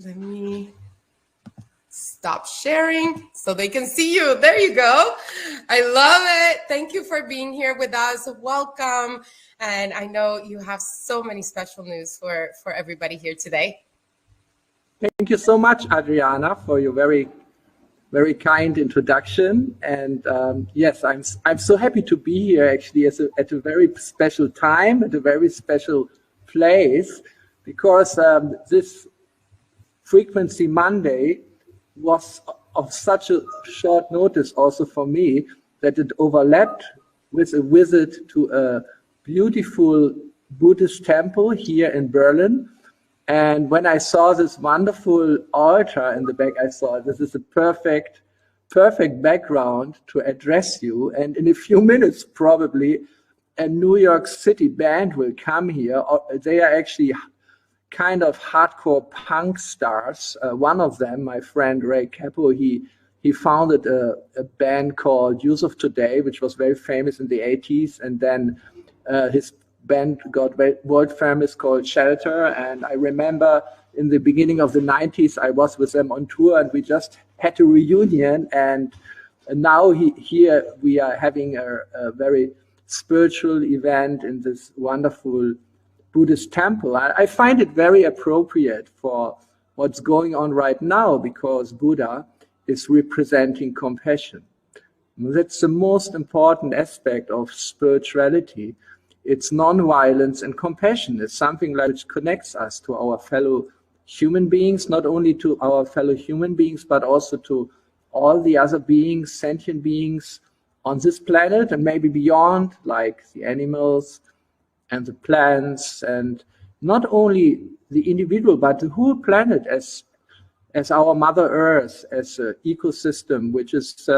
Let me stop sharing so they can see you. There you go. I love it. Thank you for being here with us. Welcome. And I know you have so many special news for everybody here today. Thank you so much, Adriana, for your very kind introduction. And yes, I'm so happy to be here actually at a very special time, at a very special place, because this Frequency Monday was of such a short notice also for me that it overlapped with a visit to a beautiful Buddhist temple here in Berlin. And when I saw this wonderful altar in the back, I thought this is a perfect background to address you. And in a few minutes, probably a New York City band will come here. They are actually kind of hardcore punk stars. One of them, my friend Ray Cappo, he founded a band called Youth of Today, which was very famous in the 80s. And then his band got world famous called Shelter. And I remember in the beginning of the 90s, I was with them on tour and we just had a reunion. And now here we are having a very spiritual event in this wonderful Buddhist temple. I find it very appropriate for what's going on right now because Buddha is representing compassion. That's the most important aspect of spirituality. It's non-violence and compassion. It's something like which connects us to our fellow human beings, not only to our fellow human beings, but also to all the other beings, sentient beings on this planet and maybe beyond, like the animals and the plants, and not only the individual, but the whole planet as our Mother Earth, as an ecosystem, which is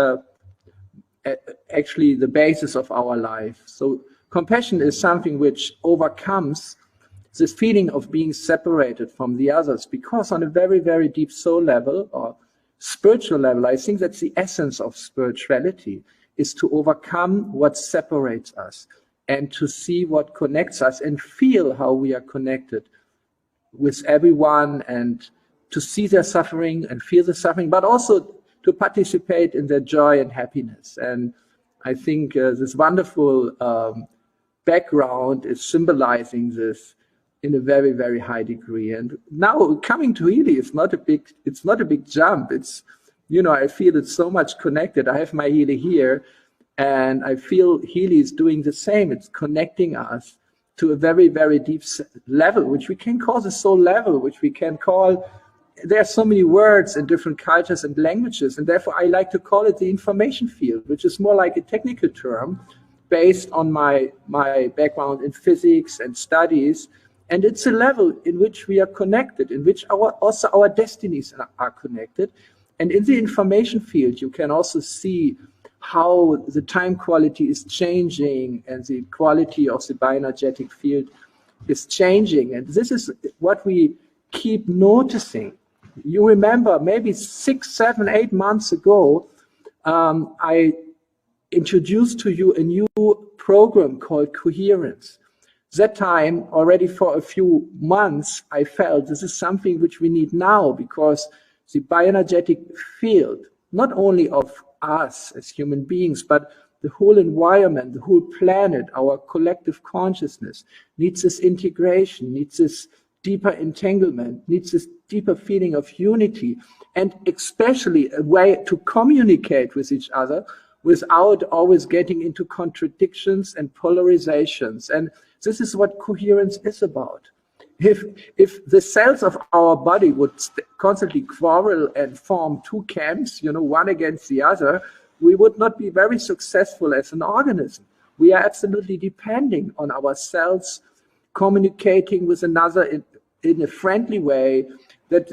actually the basis of our life. So compassion is something which overcomes this feeling of being separated from the others, because on a very, very deep soul level or spiritual level, I think that's the essence of spirituality, is to overcome what separates us and to see what connects us and feel how we are connected with everyone and to see their suffering and feel the suffering, but also to participate in their joy and happiness. And I think this wonderful background is symbolizing this in a very, very high degree. And now coming to Healy, it's not a big jump. It's, you know, I feel it's so much connected. I have my Healy here. And I feel Healy is doing the same. It's connecting us to a very, very deep level, which we can call the soul level, which we can call, there are so many words in different cultures and languages, and therefore I like to call it the information field, which is more like a technical term based on my background in physics and studies. And it's a level in which we are connected, in which also our destinies are connected. And in the information field, you can also see how the time quality is changing and the quality of the bioenergetic field is changing. And this is what we keep noticing. You remember maybe 6, 7, 8 months ago, I introduced to you a new program called Coherence. That time, already for a few months, I felt this is something which we need now, because the bioenergetic field, not only of us as human beings, but the whole environment, the whole planet, our collective consciousness needs this integration, needs this deeper entanglement, needs this deeper feeling of unity, and especially a way to communicate with each other without always getting into contradictions and polarizations. And this is what coherence is about. If the cells of our body would constantly quarrel and form two camps, you know, one against the other, we would not be very successful as an organism. We are absolutely depending on our cells communicating with another in a friendly way, that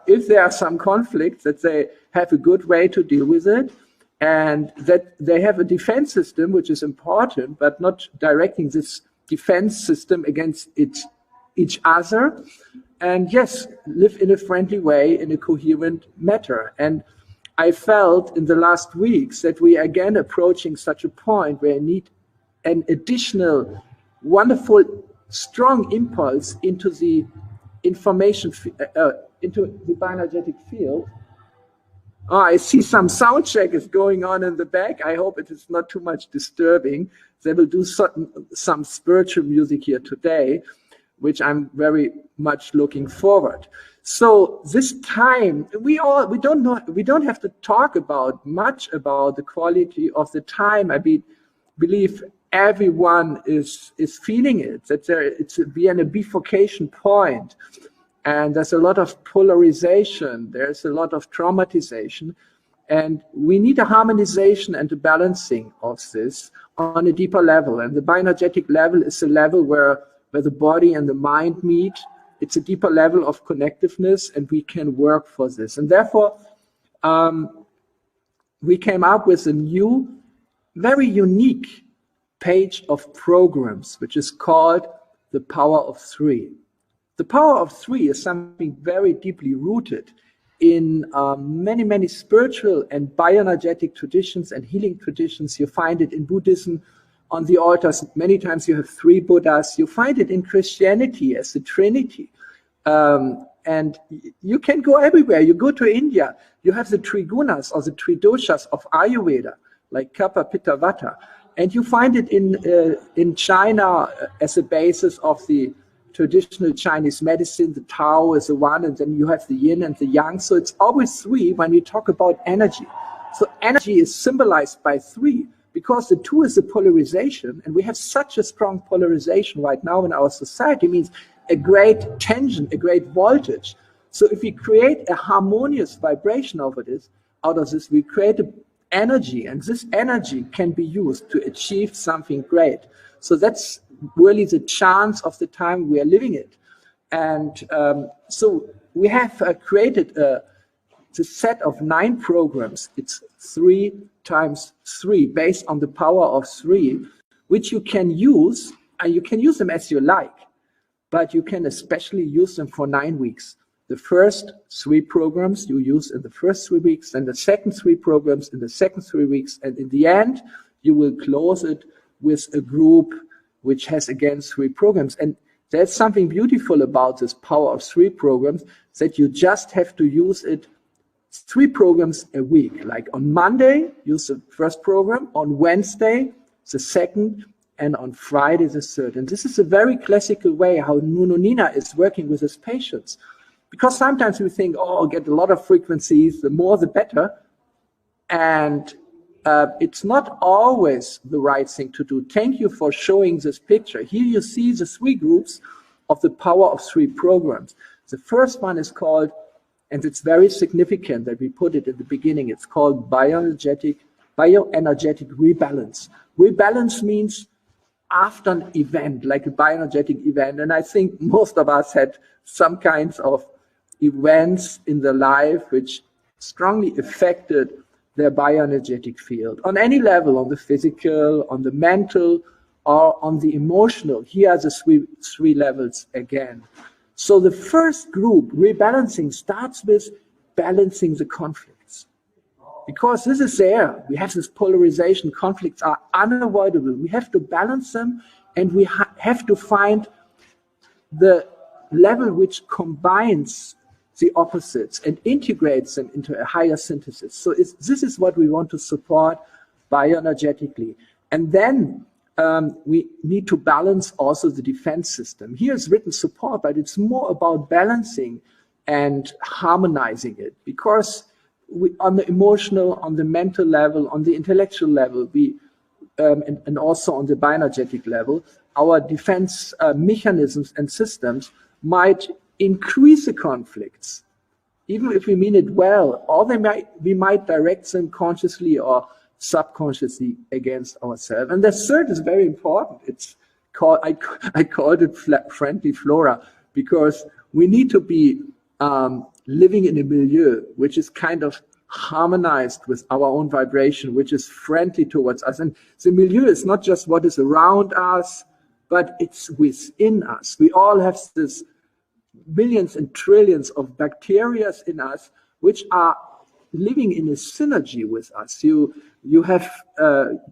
if there are some conflicts, that they have a good way to deal with it, and that they have a defense system, which is important, but not directing this defense system against each other, and yes, live in a friendly way, in a coherent matter. And I felt in the last weeks that we are again approaching such a point where I need an additional wonderful strong impulse into the information into the bioenergetic field. Oh, I see some sound check is going on in the back. I hope it is not too much disturbing. They will do some spiritual music here today, which I'm very much looking forward. So this time, we don't have to talk much about the quality of the time. I believe everyone is feeling it, that it's a bifurcation point. And there's a lot of polarization, there's a lot of traumatization, and we need a harmonization and a balancing of this on a deeper level. And the bioenergetic level is a level where the body and the mind meet. It's a deeper level of connectiveness, and we can work for this. And therefore, we came up with a new, very unique page of programs, which is called the Power of Three. The Power of Three is something very deeply rooted in many, many spiritual and bioenergetic traditions and healing traditions. You find it in Buddhism on the altars. Many times you have 3 Buddhas. You find it in Christianity as the Trinity. And you can go everywhere. You go to India, you have the 3 gunas or the 3 doshas of Ayurveda, like kapha, pitta, vata. And you find it in China as a basis of the traditional Chinese medicine. The Tao is the one, and then you have the yin and the yang. So it's always 3 when we talk about energy. So energy is symbolized by 3 because the 2 is a polarization, and we have such a strong polarization right now in our society. It means a great tension, a great voltage. So if we create a harmonious vibration out of this, we create an energy, and this energy can be used to achieve something great. So that's really the chance of the time we are living in. And so we have created the set of 9 programs. It's 3 times 3 based on the power of 3, which you can use, and you can use them as you like, but you can especially use them for 9 weeks. The first 3 programs you use in the first 3 weeks, and the second 3 programs in the second 3 weeks, and in the end, you will close it with a group which has again 3 programs. And there's something beautiful about this Power of 3 programs, that you just have to use it 3 programs a week. Like on Monday, use the first program, on Wednesday, the second, and on Friday, the third. And this is a very classical way how Nuno Nina is working with his patients. Because sometimes we think, oh, I'll get a lot of frequencies, the more the better. And it's not always the right thing to do. Thank you for showing this picture. Here you see the 3 groups of the Power of 3 programs. The first one is called, and it's very significant that we put it at the beginning, it's called bioenergetic rebalance. Rebalance means after an event, like a bioenergetic event. And I think most of us had some kinds of events in their life which strongly affected their bioenergetic field on any level, on the physical, on the mental, or on the emotional. Here are the 3 levels again. So the first group, rebalancing, starts with balancing the conflicts. Because this is there. We have this polarization. Conflicts are unavoidable. We have to balance them, and we have to find the level which combines the opposites and integrates them into a higher synthesis. So this is what we want to support bioenergetically. And then we need to balance also the defense system. Here is written support, but it's more about balancing and harmonizing it, because on the emotional, on the mental level, on the intellectual level, and also on the bioenergetic level, our defense mechanisms and systems might increase the conflicts, even if we mean it well, or we might direct them consciously or subconsciously against ourselves. And the third is very important. It's called, I called it friendly flora, because we need to be living in a milieu which is kind of harmonized with our own vibration, which is friendly towards us. And the milieu is not just what is around us, but it's within us. We all have this billions and trillions of bacteria in us which are living in a synergy with us. You have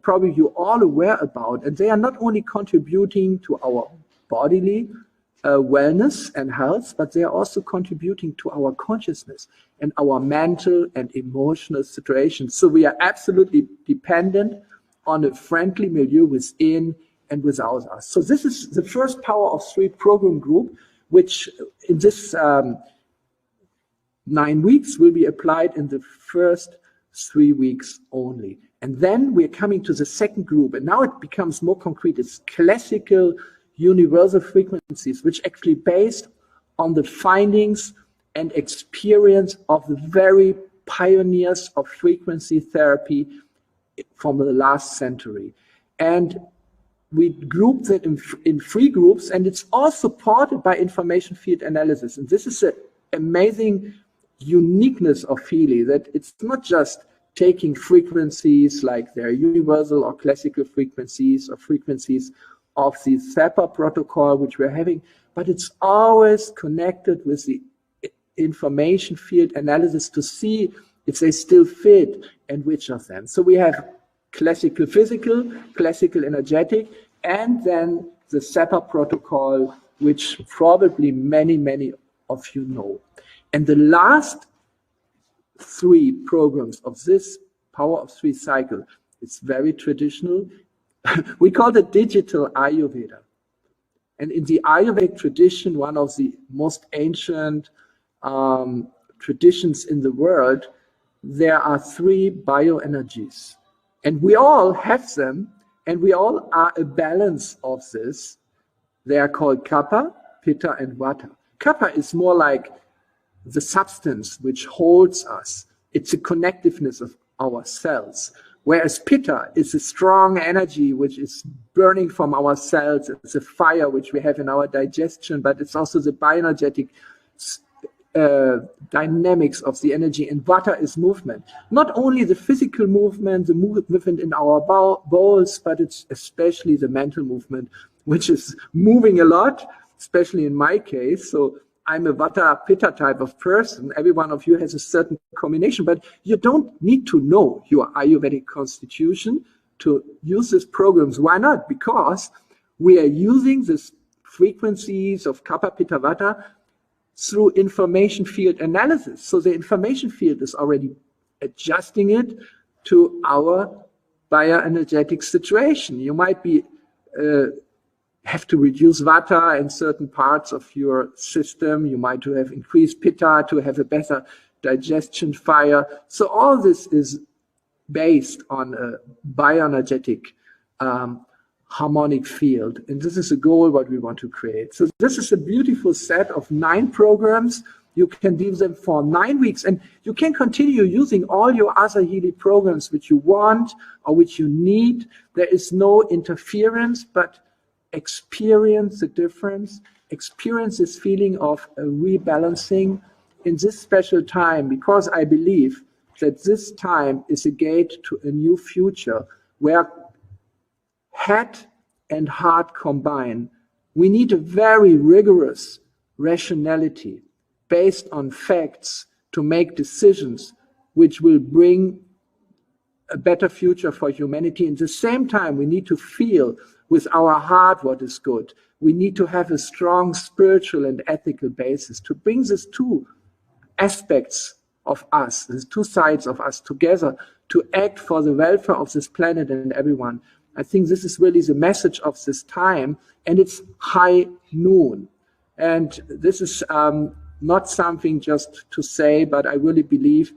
probably you're all aware about, and they are not only contributing to our bodily wellness and health, but they are also contributing to our consciousness and our mental and emotional situation. So we are absolutely dependent on a friendly milieu within and without us. So this is the first Power of Three program group, which in this 9 weeks will be applied in the first 3 weeks only. And then we're coming to the second group, and now it becomes more concrete. It's classical universal frequencies, which actually based on the findings and experience of the very pioneers of frequency therapy from the last century. And we group that in 3 groups, and it's all supported by information field analysis. And this is an amazing uniqueness of Healy, that it's not just taking frequencies like their universal or classical frequencies or frequencies of the Sept protocol, which we're having, but it's always connected with the information field analysis to see if they still fit and which of them. So we have classical physical, classical energetic, and then the Sept protocol, which probably many of you know. And the last 3 programs of this Power of Three cycle, it's very traditional. We call it digital Ayurveda. And in the Ayurvedic tradition, one of the most ancient traditions in the world, there are 3 bioenergies. And we all have them, and we all are a balance of this. They are called kapha, pitta, and vata. Kapha is more like the substance which holds us. It's a connectiveness of our cells. Whereas pitta is a strong energy which is burning from our cells. It's a fire which we have in our digestion, but it's also the bioenergetic dynamics of the energy. And vata is movement. Not only the physical movement, the movement in our bowels, but it's especially the mental movement, which is moving a lot, especially in my case. So I'm a vata pitta type of person. Every one of you has a certain combination, but you don't need to know your Ayurvedic constitution to use these programs. Why not? Because we are using these frequencies of kapha, pitta, vata through information field analysis. So the information field is already adjusting it to our bioenergetic situation. You might be have to reduce vata in certain parts of your system. You might have increased pitta to have a better digestion fire. So all this is based on a bioenergetic harmonic field. And this is a goal what we want to create. So this is a beautiful set of 9 programs. You can do them for 9 weeks, and you can continue using all your other Healy programs which you want or which you need. There is no interference, but experience the difference, experience this feeling of a rebalancing in this special time, because I believe that this time is a gate to a new future where head and heart combine. We need a very rigorous rationality based on facts to make decisions which will bring a better future for humanity. At the same time, we need to feel with our heart what is good. We need to have a strong spiritual and ethical basis to bring these 2 aspects of us, these 2 sides of us together to act for the welfare of this planet and everyone. I think this is really the message of this time, and it's high noon. And this is not something just to say, but I really believe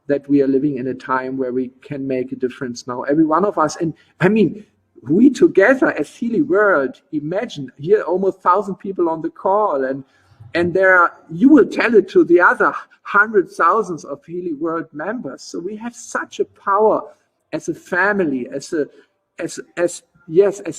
that we are living in a time where we can make a difference now. Every one of us, and I mean, we together as Healy World, imagine here almost 1,000 people on the call, and there are, you will tell it to the other hundreds, thousands of Healy World members. So we have such a power as a family, as a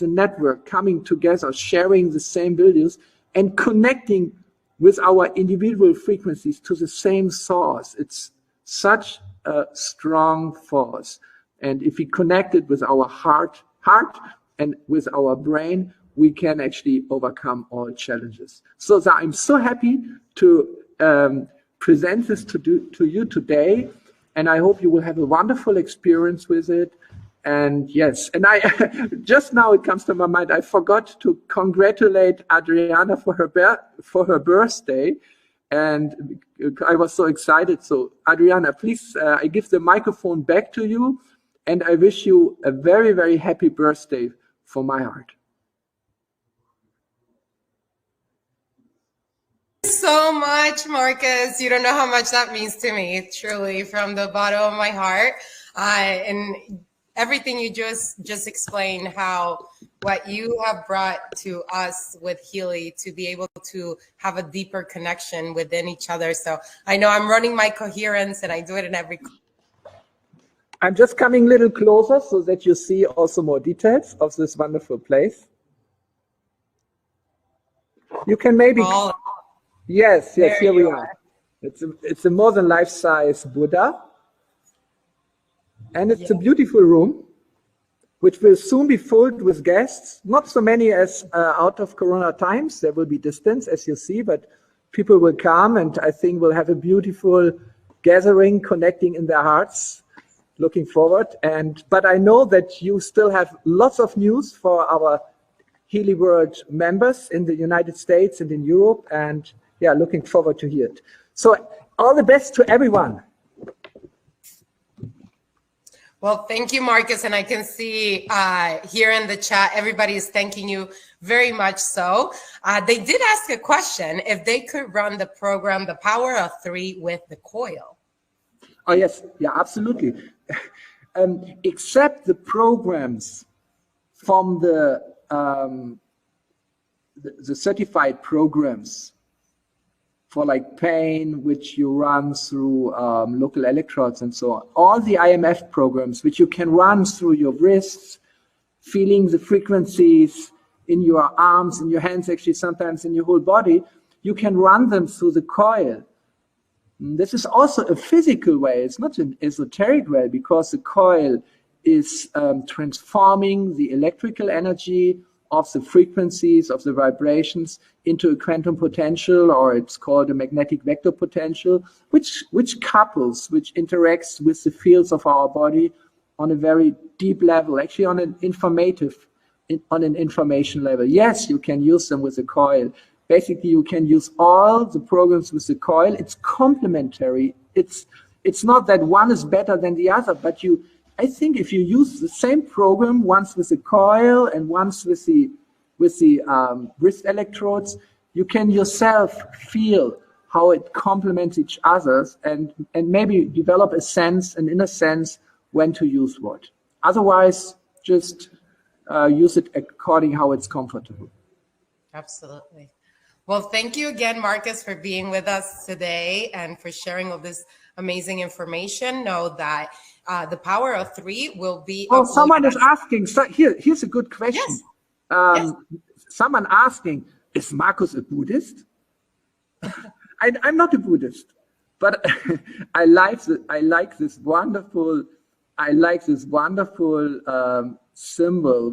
network, coming together, sharing the same values and connecting with our individual frequencies to the same source. It's such a strong force. And if we connect it with our heart and with our brain, we can actually overcome all challenges. So I'm so happy to present this to you today, and I hope you will have a wonderful experience with it. And yes, and I just now it comes to my mind, I forgot to congratulate Adriana for her birthday, and I was so excited. So Adriana, please, I give the microphone back to you, and I wish you a very, very happy birthday from my heart. So much, Marcus. You don't know how much that means to me, truly, from the bottom of my heart. And everything you just explained, how what you have brought to us with Healy to be able to have a deeper connection within each other. So I know I'm running my coherence, and I do it in every. I'm just coming a little closer so that you see also more details of this wonderful place. You can maybe. Yes, here we are. It's a more than life-size Buddha. And it's a beautiful room, which will soon be filled with guests. Not so many as out of Corona times. There will be distance, as you see, but people will come, and I think we'll have a beautiful gathering, connecting in their hearts. Looking forward. But I know that you still have lots of news for our Healy World members in the United States and in Europe, and yeah, looking forward to hear it. So all the best to everyone. Well, thank you, Marcus. And I can see here in the chat, everybody is thanking you very much so. They did ask a question, if they could run the program, The Power of Three, with the coil. Oh, yes. Yeah, absolutely. Except the programs from the certified programs for like pain, which you run through local electrodes and so on. All the IMF programs, which you can run through your wrists, feeling the frequencies in your arms, in your hands, actually sometimes in your whole body, you can run them through the coil. This is also a physical way. It's not an esoteric way, because the coil is transforming the electrical energy of the frequencies, of the vibrations, into a quantum potential, or it's called a magnetic vector potential, which couples, which interacts with the fields of our body on a very deep level, actually on an information level. Yes, you can use them with the coil. Basically, you can use all the programs with the coil. It's complementary. It's not that one is better than the other, but I think if you use the same program, once with the coil and once with the wrist electrodes, you can yourself feel how it complements each other, and maybe develop an inner sense when to use what. Otherwise, just use it according how it's comfortable. Absolutely. Well, thank you again, Marcus, for being with us today and for sharing all this amazing information. Know that The Power of Three will be. Oh, someone is asking. So here's a good question. Yes. Yes. Someone asking, is Marcus a Buddhist? I'm not a Buddhist, but I like this wonderful symbol,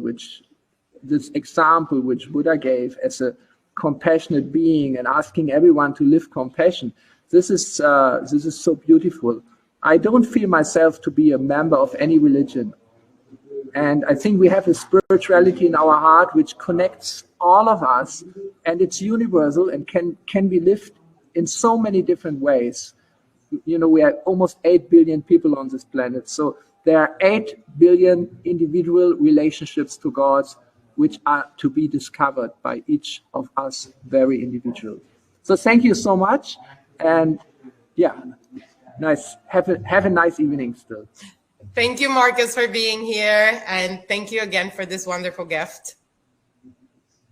this example which Buddha gave as a compassionate being and asking everyone to live compassion. This is so beautiful. I don't feel myself to be a member of any religion. And I think we have a spirituality in our heart which connects all of us, and it's universal and can be lived in so many different ways. You know, we are almost 8 billion people on this planet. So there are 8 billion individual relationships to God, which are to be discovered by each of us very individual. So thank you so much. And yeah, nice. Have a nice evening still. Thank you, Marcus, for being here. And thank you again for this wonderful gift.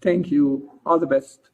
Thank you. All the best.